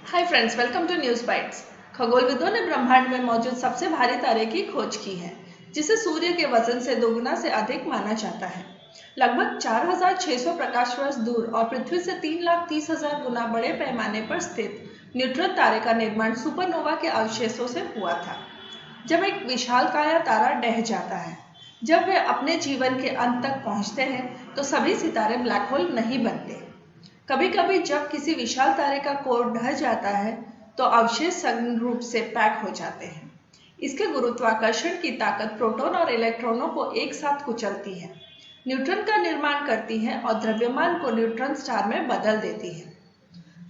Hi friends, welcome to news bytes. खगोलविदों ने ब्रह्मांड में मौजूद सबसे भारी तारे की खोज की है, जिसे सूर्य के वजन से दोगुना से अधिक माना जाता है। लगभग 4600 प्रकाश वर्ष दूर और पृथ्वी से 3,30,000 गुना बड़े पैमाने पर स्थित न्यूट्रॉन तारे का निर्माण सुपरनोवा के अवशेषों से हुआ था। जब एक विशालकाय तारा ढह जाता है, जब वे अपने जीवन के अंत तक पहुंचते हैं, तो सभी सितारे ब्लैक होल नहीं बनते। कभी कभी जब किसी विशाल तारे का कोर ढह जाता है, तो अवशेष सघन रूप से पैक हो जाते हैं। इसके गुरुत्वाकर्षण की ताकत प्रोटॉन और इलेक्ट्रॉनों को एक साथ कुचलती है, न्यूट्रॉन का निर्माण करती है और द्रव्यमान को न्यूट्रॉन स्टार में बदल देती है।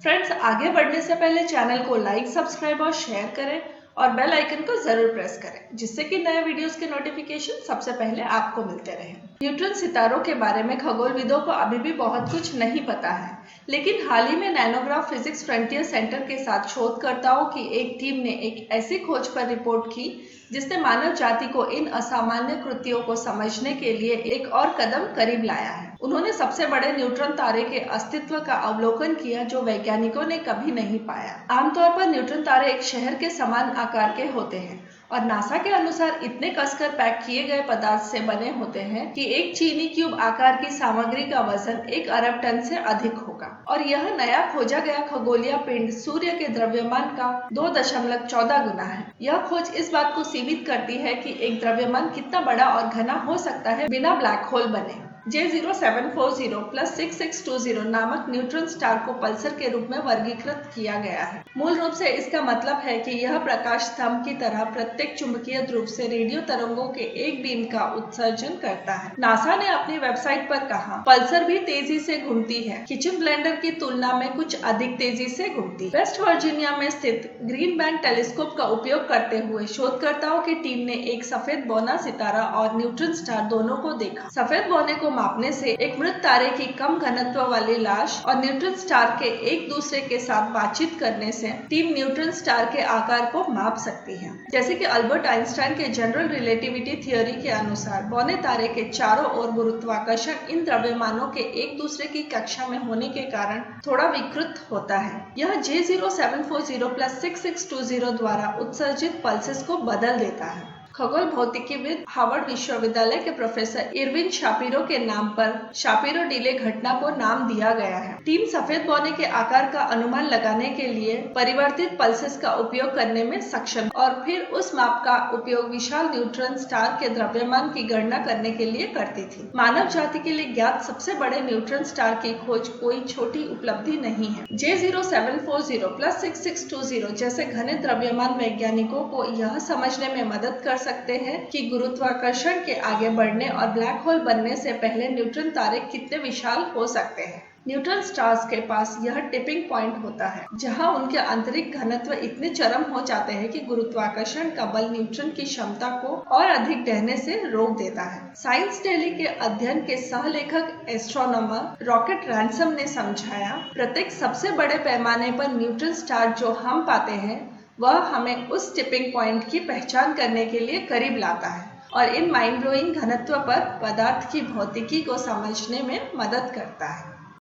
फ्रेंड्स, आगे बढ़ने से पहले चैनल को लाइक, सब्सक्राइब और शेयर करें और बेल आइकन को जरूर प्रेस करें, जिससे कि नए वीडियोस के नोटिफिकेशन सबसे पहले आपको मिलते रहें। न्यूट्रॉन सितारों के बारे में खगोलविदों को अभी भी बहुत कुछ नहीं पता है, लेकिन हाल ही में नैनोग्राफ फिजिक्स फ्रंटियर सेंटर के साथ शोधकर्ताओं की एक टीम ने एक ऐसी खोज पर रिपोर्ट की जिसने मानव जाति को इन असामान्य कृतियों को समझने के लिए एक और कदम करीब लाया है। उन्होंने सबसे बड़े न्यूट्रॉन तारे के अस्तित्व का अवलोकन किया, जो वैज्ञानिकों ने कभी नहीं पाया। आमतौर पर न्यूट्रॉन तारे एक शहर के समान आकार के होते हैं और नासा के अनुसार इतने कसकर पैक किए गए पदार्थ से बने होते हैं कि एक चीनी क्यूब आकार की सामग्री का वजन 1 अरब टन से अधिक होगा। और यह नया खोजा गया खगोलीय पिंड सूर्य के द्रव्यमान का 2.14 गुना है। यह खोज इस बात को सीमित करती है कि एक द्रव्यमान कितना बड़ा और घना हो सकता है बिना ब्लैक होल बने। J0740 + 6620 नामक न्यूट्रॉन स्टार को पल्सर के रूप में वर्गीकृत किया गया है। मूल रूप से इसका मतलब है कि यह प्रकाश स्तंभ की तरह प्रत्येक चुंबकीय ध्रुव से रेडियो तरंगों के एक बीम का उत्सर्जन करता है। नासा ने अपनी वेबसाइट पर कहा, पल्सर भी तेजी से घूमती है, किचन ब्लेंडर की तुलना में कुछ अधिक तेजी से घूमती। वेस्ट वर्जीनिया में स्थित ग्रीन बैंक टेलीस्कोप का उपयोग करते हुए शोधकर्ताओं की टीम ने एक सफेद बौना सितारा और न्यूट्रॉन स्टार दोनों को देखा। सफेद बौने को मापने से एक मृत तारे की कम घनत्व वाली लाश और न्यूट्रॉन स्टार के एक दूसरे के साथ बातचीत करने से टीम न्यूट्रॉन स्टार के आकार को माप सकती है। जैसे कि अल्बर्ट आइंस्टाइन के जनरल रिलेटिविटी थ्योरी के अनुसार बौने तारे के चारों ओर गुरुत्वाकर्षण इन द्रव्यमानों के एक दूसरे की कक्षा में होने के कारण थोड़ा विकृत होता है। यह J0740 + 6620 द्वारा उत्सर्जित पल्सेस को बदल देता है। खगोल भौतिकीविद हार्वर्ड विश्वविद्यालय के प्रोफेसर इरविन शापिरो के नाम पर शापिरो डिले घटना को नाम दिया गया है। टीम सफेद बौने के आकार का अनुमान लगाने के लिए परिवर्तित पल्सेस का उपयोग करने में सक्षम और फिर उस माप का उपयोग विशाल न्यूट्रॉन स्टार के द्रव्यमान की गणना करने के लिए करती थी। मानव जाति के लिए ज्ञात सबसे बड़े न्यूट्रॉन स्टार की खोज कोई छोटी उपलब्धि नहीं है। J0740 + 6620 जैसे घने द्रव्यमान वैज्ञानिकों को यह समझने में मदद कर सकते हैं कि गुरुत्वाकर्षण के आगे बढ़ने और ब्लैक होल बनने से पहले न्यूट्रॉन तारे कितने विशाल हो सकते हैं। न्यूट्रॉन स्टार्स के पास यह टिपिंग पॉइंट होता है, जहां उनके आंतरिक घनत्व इतने चरम हो जाते हैं कि गुरुत्वाकर्षण का बल न्यूट्रॉन की क्षमता को और अधिक ढहने से रोक देता है। साइंस डेली के अध्ययन के सहलेखक एस्ट्रोनॉमर रॉकेट रैंसम ने समझाया, प्रत्येक सबसे बड़े पैमाने पर न्यूट्रॉन स्टार जो हम पाते हैं, वह हमें उस टिपिंग पॉइंट की पहचान करने के लिए करीब लाता है और इन माइंड ब्लोइंग घनत्व पर पदार्थ की भौतिकी को समझने में मदद करता है।